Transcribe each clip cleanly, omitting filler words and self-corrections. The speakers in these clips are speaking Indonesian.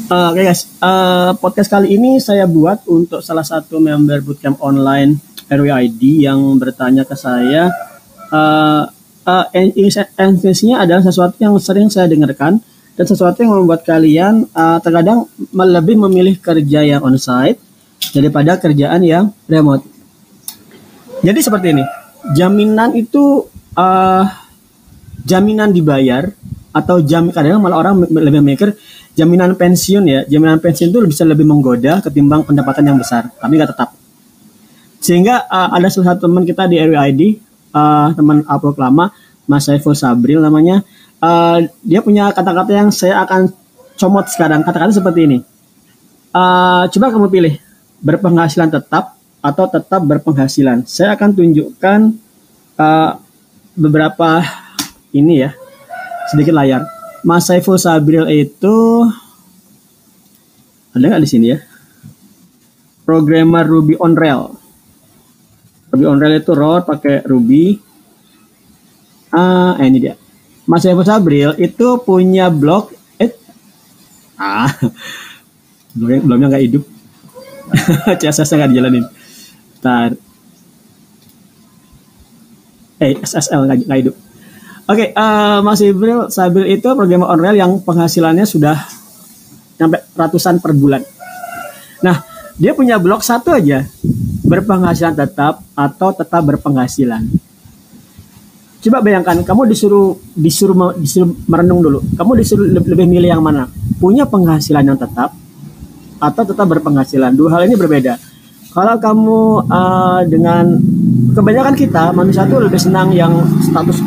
Oke guys, podcast kali ini saya buat untuk salah satu member bootcamp online RWID yang bertanya ke saya. Intensinya adalah sesuatu yang sering saya dengarkan dan sesuatu yang membuat kalian terkadang lebih memilih kerja yang onsite daripada kerjaan yang remote. Jadi seperti ini, jaminan itu jaminan dibayar atau kadang malah orang lebih mikir jaminan pensiun ya. Jaminan pensiun itu bisa lebih menggoda ketimbang pendapatan yang besar, tapi nggak tetap. Sehingga ada salah satu teman kita di RWID, teman upload lama, Mas Saiful Sabril namanya, dia punya kata-kata yang saya akan comot sekarang. Kata-kata seperti ini. Coba kamu pilih, berpenghasilan tetap atau tetap berpenghasilan. Saya akan tunjukkan beberapa ini ya, sedikit layar. Mas Saiful Sabril itu ada nggak di sini ya? Programmer Ruby on Rails. Ruby on Rails itu root pakai Ruby. Ini dia. Mas Saiful Sabril itu punya blog. Belumnya nggak hidup. CSS nggak dijalanin. Ntar. SSL nggak hidup. Oke, Mas Sabril itu programmer on Rails yang penghasilannya sudah sampai ratusan per bulan. Nah, dia punya blog satu aja, berpenghasilan tetap atau tetap berpenghasilan. Coba bayangkan, kamu disuruh merenung dulu. Kamu disuruh lebih milih yang mana? Punya penghasilan yang tetap atau tetap berpenghasilan? Dua hal ini berbeda. Kalau kamu dengan kebanyakan kita manusia tuh lebih senang yang status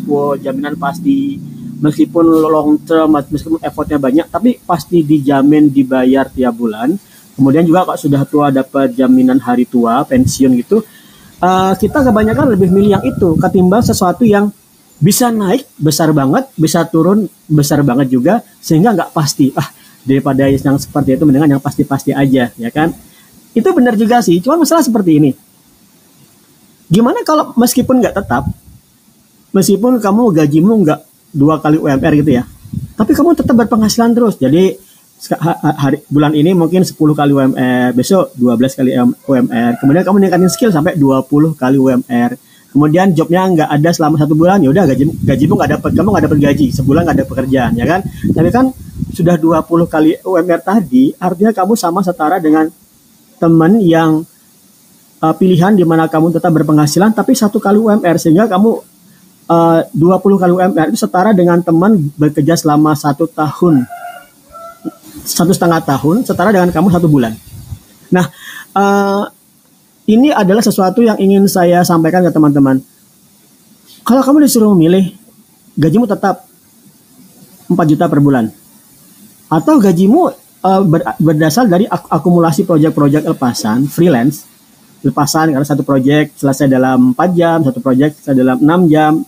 quo, jaminan pasti, meskipun long term, meskipun effortnya banyak, tapi pasti dijamin dibayar tiap bulan. Kemudian juga kalau sudah tua dapat jaminan hari tua, pensiun gitu. Kita kebanyakan lebih milih yang itu ketimbang sesuatu yang bisa naik besar banget, bisa turun besar banget juga, sehingga nggak pasti. Daripada yang seperti itu mendingan yang pasti-pasti aja, ya kan? Itu benar juga sih, cuma masalah seperti ini. Gimana kalau meskipun nggak tetap, meskipun kamu gajimu nggak 2 kali UMR gitu ya, tapi kamu tetap berpenghasilan terus. Jadi bulan ini mungkin 10 kali UMR, besok 12 kali UMR, kemudian kamu ningkatin skill sampai 20 kali UMR, kemudian jobnya nggak ada selama 1 bulan, ya udah gajimu nggak dapat, kamu nggak dapat gaji, sebulan nggak ada pekerjaan, ya kan? Tapi kan sudah 20 kali UMR tadi, artinya kamu sama setara dengan teman yang pilihan di mana kamu tetap berpenghasilan tapi 1 kali UMR, sehingga kamu 20 kali UMR itu setara dengan teman bekerja selama 1 tahun, 1,5 tahun, setara dengan kamu 1 bulan. Nah, ini adalah sesuatu yang ingin saya sampaikan ke teman-teman. Kalau kamu disuruh memilih, gajimu tetap 4 juta per bulan, atau gajimu berdasar dari akumulasi proyek-proyek lepasan karena satu proyek selesai dalam 4 jam, satu proyek selesai dalam 6 jam.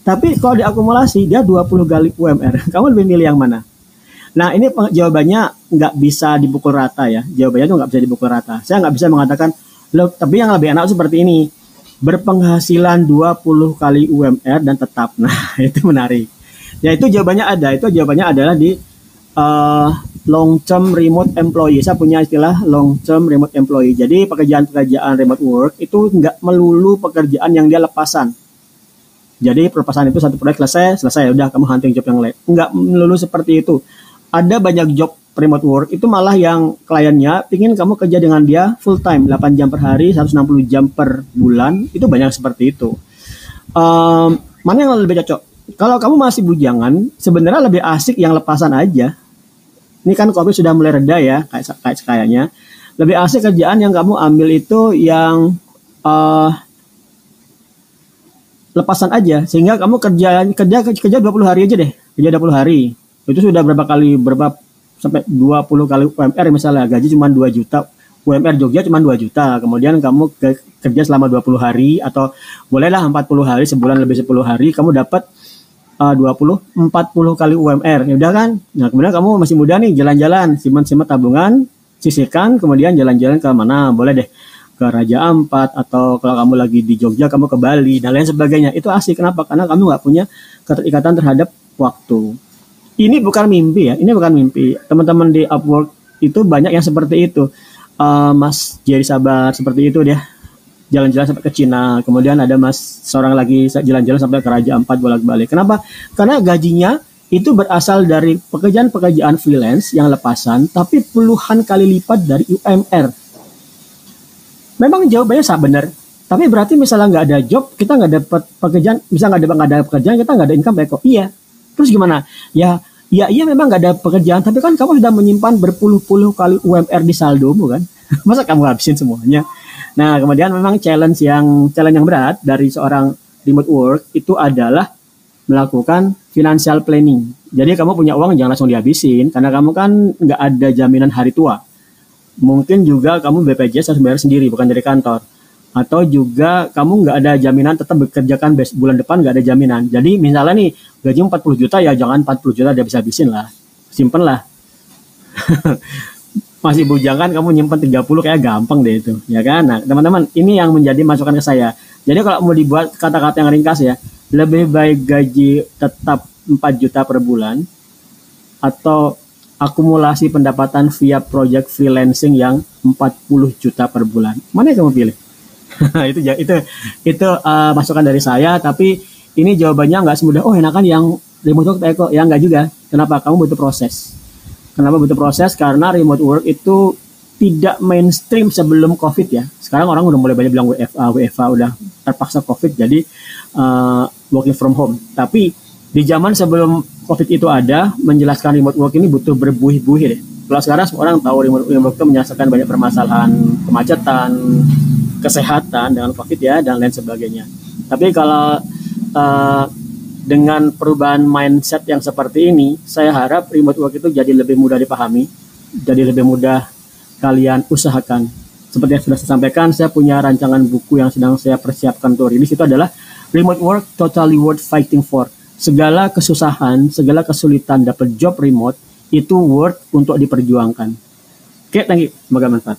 Tapi kalau diakumulasi dia 20 kali UMR. Kamu lebih milih yang mana? Nah, ini jawabannya nggak bisa dipukul rata ya. Jawabannya itu nggak bisa dipukul rata. Saya nggak bisa mengatakan, tapi yang lebih enak seperti ini. Berpenghasilan 20 kali UMR dan tetap. Nah, itu menarik. Ya, itu jawabannya ada. Itu jawabannya adalah di long term remote employee. Saya punya istilah long term remote employee. Jadi pekerjaan-pekerjaan remote work itu nggak melulu pekerjaan yang dia lepasan. Jadi pelepasan itu satu proyek selesai, udah kamu hunting job yang lain. Nggak melulu seperti itu. Ada banyak job remote work itu malah yang kliennya pingin kamu kerja dengan dia full time, 8 jam per hari, 160 jam per bulan. Itu banyak seperti itu. Mana yang lebih cocok? Kalau kamu masih bujangan, sebenarnya lebih asik yang lepasan aja. Ini kan COVID sudah mulai reda ya, kayaknya. Lebih asik kerjaan yang kamu ambil itu yang lepasan aja, sehingga kamu kerja 20 hari aja deh. Kerja 20 hari. Itu sudah berapa sampai 20 kali UMR misalnya, gaji cuma 2 juta. UMR Jogja cuma 2 juta. Kemudian kamu kerja selama 20 hari atau bolehlah 40 hari, sebulan lebih 10 hari, kamu dapat 40 kali UMR. Ya udah kan? Nah, kemudian kamu masih muda nih, jalan-jalan, simpan tabungan, sisihkan, kemudian jalan-jalan ke mana? Boleh deh ke Raja Ampat, atau kalau kamu lagi di Jogja kamu ke Bali dan lain sebagainya. Itu asik. Kenapa? Karena kamu nggak punya keterikatan terhadap waktu. Ini bukan mimpi ya, ini bukan mimpi. Teman-teman di Upwork itu banyak yang seperti itu. Mas Jerry Sabar seperti itu dia, jalan-jalan sampai ke Cina. Kemudian ada Mas seorang lagi jalan-jalan sampai ke Raja Ampat bolak-balik. Kenapa? Karena gajinya itu berasal dari pekerjaan-pekerjaan freelance yang lepasan, tapi puluhan kali lipat dari UMR. Memang jawabannya benar. Tapi berarti misalnya nggak ada job, kita nggak dapat pekerjaan, misalnya nggak ada pekerjaan, kita nggak ada income, kok iya. Terus gimana? Iya memang nggak ada pekerjaan, tapi kan kamu sudah menyimpan berpuluh-puluh kali UMR di saldomu kan? Masa kamu habisin semuanya? Nah, kemudian memang challenge yang berat dari seorang remote work itu adalah melakukan financial planning. Jadi kamu punya uang jangan langsung dihabisin, karena kamu kan nggak ada jaminan hari tua. Mungkin juga kamu BPJS harus bayar sendiri, bukan dari kantor. Atau juga kamu nggak ada jaminan tetap bekerjakan bulan depan, nggak ada jaminan. Jadi misalnya nih gaji 40 juta ya jangan 40 juta dia bisa habisin lah, simpen lah. Masih bujangan kamu nyimpen 30 kayak gampang deh itu, ya kan? Nah teman-teman, ini yang menjadi masukan ke saya. Jadi kalau mau dibuat kata-kata yang ringkas ya, lebih baik gaji tetap 4 juta per bulan atau akumulasi pendapatan via project freelancing yang 40 juta per bulan. Mana yang kamu pilih? itu masukan dari saya, tapi ini jawabannya nggak semudah enakan yang remote work Eko, ya nggak juga. Kenapa? Kamu butuh proses. Kenapa butuh proses? Karena remote work itu tidak mainstream sebelum COVID ya. Sekarang orang udah mulai banyak bilang WFA udah terpaksa COVID, jadi working from home. Tapi di zaman sebelum COVID itu ada, menjelaskan remote work ini butuh berbuih-buih deh. Kalau sekarang semua orang tahu remote work itu menyelesaikan banyak permasalahan kemacetan, kesehatan dengan COVID ya, dan lain sebagainya. Tapi kalau dengan perubahan mindset yang seperti ini, saya harap remote work itu jadi lebih mudah dipahami, jadi lebih mudah kalian usahakan. Seperti yang sudah saya sampaikan, saya punya rancangan buku yang sedang saya persiapkan untuk rilis, itu adalah Remote Work Totally Worth Fighting For. Segala kesusahan, segala kesulitan dapat job remote, itu worth untuk diperjuangkan. Oke, thank you. Semoga manfaat.